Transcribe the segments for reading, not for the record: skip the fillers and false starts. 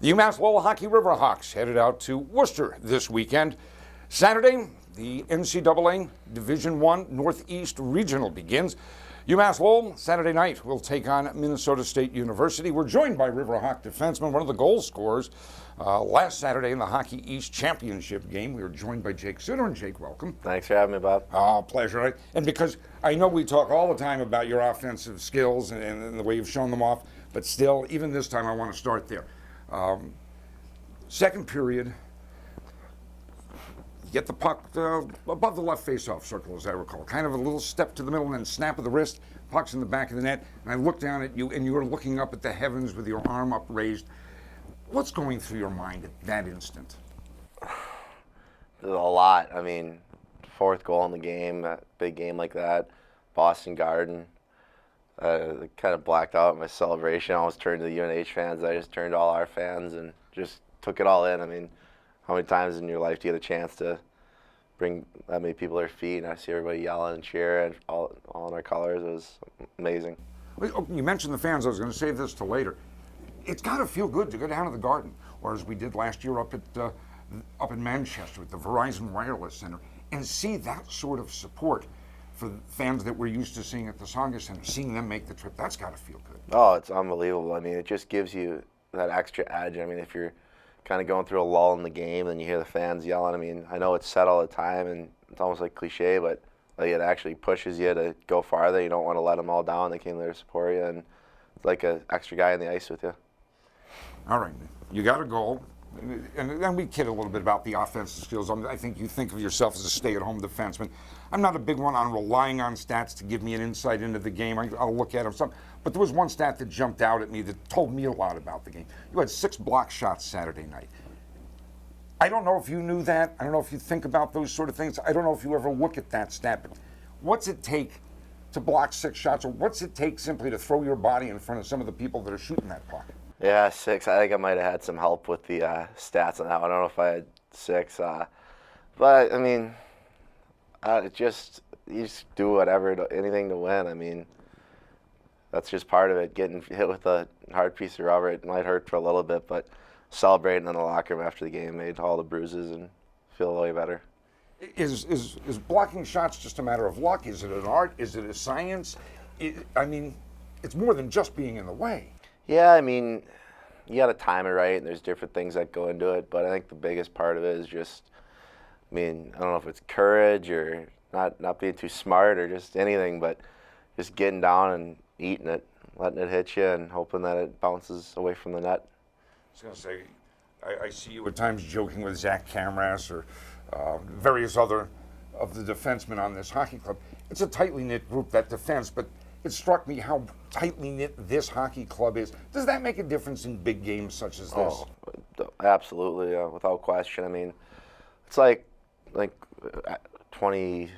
The UMass Lowell Hockey Riverhawks headed out to Worcester this weekend. Saturday, the NCAA Division I Northeast Regional begins. UMass Lowell, Saturday night, will take on Minnesota State University. We're joined by Riverhawk defenseman, one of the goal scorers last Saturday in the Hockey East Championship game. We were joined by Jake Suter. And Jake, welcome. Thanks for having me, Bob. Oh, pleasure. And because I know we talk all the time about your offensive skills and the way you've shown them off, but still, even this time, I want to start there. Second period, get the puck above the left face-off circle, as I recall. Kind of a little step to the middle and then snap of the wrist. Puck's in the back of the net. And I look down at you, and you were looking up at the heavens with your arm upraised. What's going through your mind at that instant? There's a lot. I mean, fourth goal in the game, a big game like that, Boston Garden. Kind of blacked out my celebration. I almost turned to the UNH fans. I just turned to all our fans and just took it all in. I mean, how many times in your life do you get a chance to bring that many people to their feet and I see everybody yelling and cheer and all in our colors? It was amazing. You mentioned the fans. I was going to save this till later. It's got to feel good to go down to the Garden, or as we did last year up in Manchester at the Verizon Wireless Center, and see that sort of support for fans that we're used to seeing at the Saga Center. Seeing them make the trip, that's got to feel good. Oh, it's unbelievable. I mean, it just gives you that extra edge. I mean, if you're kind of going through a lull in the game and you hear the fans yelling, I mean, I know it's said all the time and it's almost like cliche, but like it actually pushes you to go farther. You don't want to let them all down. They came there to support you, and it's like an extra guy on the ice with you. All right, you got a goal. And then we kid a little bit about the offensive skills. I think you think of yourself as a stay-at-home defenseman. I'm not a big one on relying on stats to give me an insight into the game. I'll look at them. But there was one stat that jumped out at me that told me a lot about the game. You had 6 block shots Saturday night. I don't know if you knew that. I don't know if you think about those sort of things. I don't know if you ever look at that stat. But what's it take to block 6 shots, or what's it take simply to throw your body in front of some of the people that are shooting that puck? Yeah, 6. I think I might have had some help with the stats on that one. I don't know if I had 6. But, I mean, you just do whatever, anything to win. I mean, that's just part of it. Getting hit with a hard piece of rubber, it might hurt for a little bit, but celebrating in the locker room after the game made all the bruises and feel way better. Is blocking shots just a matter of luck? Is it an art? Is it a science? I mean, it's more than just being in the way. Yeah, I mean, you got to time it right, and there's different things that go into it. But I think the biggest part of it is just, I mean, I don't know if it's courage or not being too smart or just anything, but just getting down and eating it, letting it hit you, and hoping that it bounces away from the net. I was going to say, I see you at times joking with Zach Camras or various other of the defensemen on this hockey club. It's a tightly knit group, that defense, but it struck me how tightly knit this hockey club is. Does that make a difference in big games such as this? Oh, absolutely, without question. I mean, it's like 20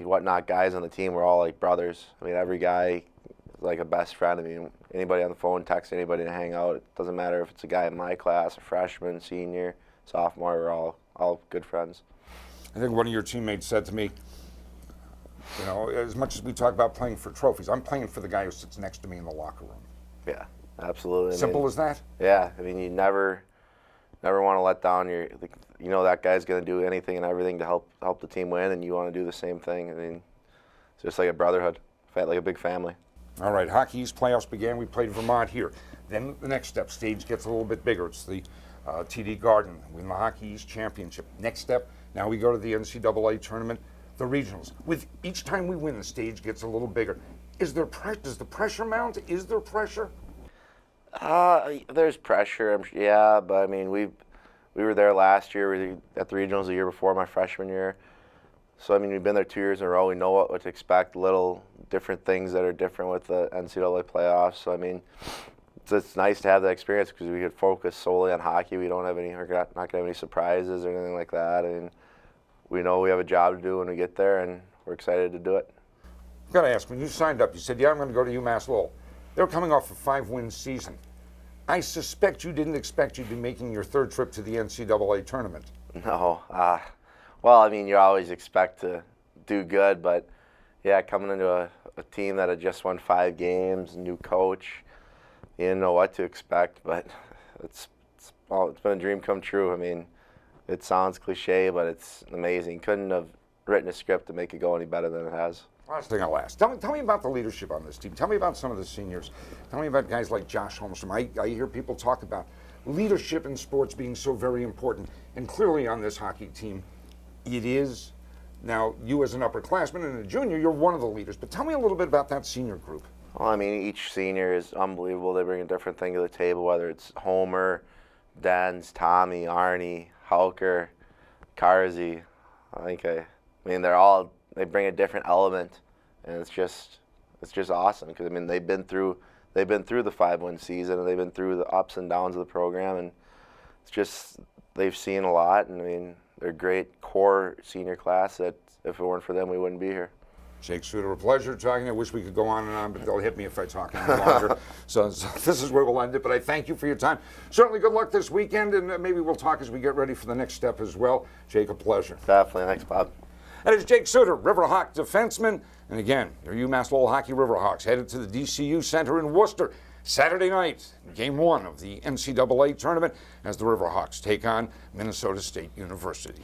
whatnot guys on the team. We're all like brothers. I mean, every guy is like a best friend. I mean, anybody on the phone, text anybody to hang out. It doesn't matter if it's a guy in my class, a freshman, senior, sophomore. We're all good friends. I think one of your teammates said to me, you know, as much as we talk about playing for trophies, I'm playing for the guy who sits next to me in the locker room. Yeah, absolutely. Simple as that? Yeah, I mean, you never want to let down you know that guy's going to do anything and everything to help the team win, and you want to do the same thing. I mean, it's just like a brotherhood, like a big family. All right, Hockey East playoffs began. We played Vermont here. Then the next step, stage gets a little bit bigger. It's the TD Garden, win the Hockey East Championship. Next step, now we go to the NCAA tournament, the regionals. With each time we win, the stage gets a little bigger. Does the pressure mount? Is there pressure? There's pressure, yeah, but I mean, we were there last year. We were at the regionals the year before my freshman year. So I mean, we've been there 2 years in a row. We know what to expect. Little different things that are different with the NCAA playoffs. So I mean, it's nice to have that experience because we could focus solely on hockey. We don't have we're not gonna have any surprises or anything like that. I mean, we know we have a job to do when we get there, and we're excited to do it. I've got to ask, when you signed up, you said, yeah, I'm going to go to UMass Lowell. They were coming off a 5-win season. I suspect you didn't expect you'd be making your 3rd trip to the NCAA tournament. No. Well, I mean, you always expect to do good, but yeah, coming into a team that had just won 5 games, new coach, you didn't know what to expect, but it's it's been a dream come true. I mean, it sounds cliche, but it's amazing. Couldn't have written a script to make it go any better than it has. Last thing I'll ask. Tell me about the leadership on this team. Tell me about some of the seniors. Tell me about guys like Josh Holmstrom. I hear people talk about leadership in sports being so very important, and clearly on this hockey team, it is. Now, you as an upperclassman and a junior, you're one of the leaders, but tell me a little bit about that senior group. Well, I mean, each senior is unbelievable. They bring a different thing to the table, whether it's Homer, Dens, Tommy, Arnie, Hauker, Carzy. I mean, they bring a different element, and it's just awesome because I mean they've been through the 5-win season, and they've been through the ups and downs of the program, and it's just they've seen a lot, and I mean they're a great core senior class that if it weren't for them we wouldn't be here. Jake Suter, a pleasure talking. I wish we could go on and on, but they'll hit me if I talk any longer. so this is where we'll end it, but I thank you for your time. Certainly good luck this weekend, and maybe we'll talk as we get ready for the next step as well. Jake, a pleasure. Definitely. Thanks, Bob. That is Jake Suter, Riverhawk defenseman. And again, your UMass Lowell Hockey Riverhawks headed to the DCU Center in Worcester Saturday night, Game 1 of the NCAA tournament as the Riverhawks take on Minnesota State University.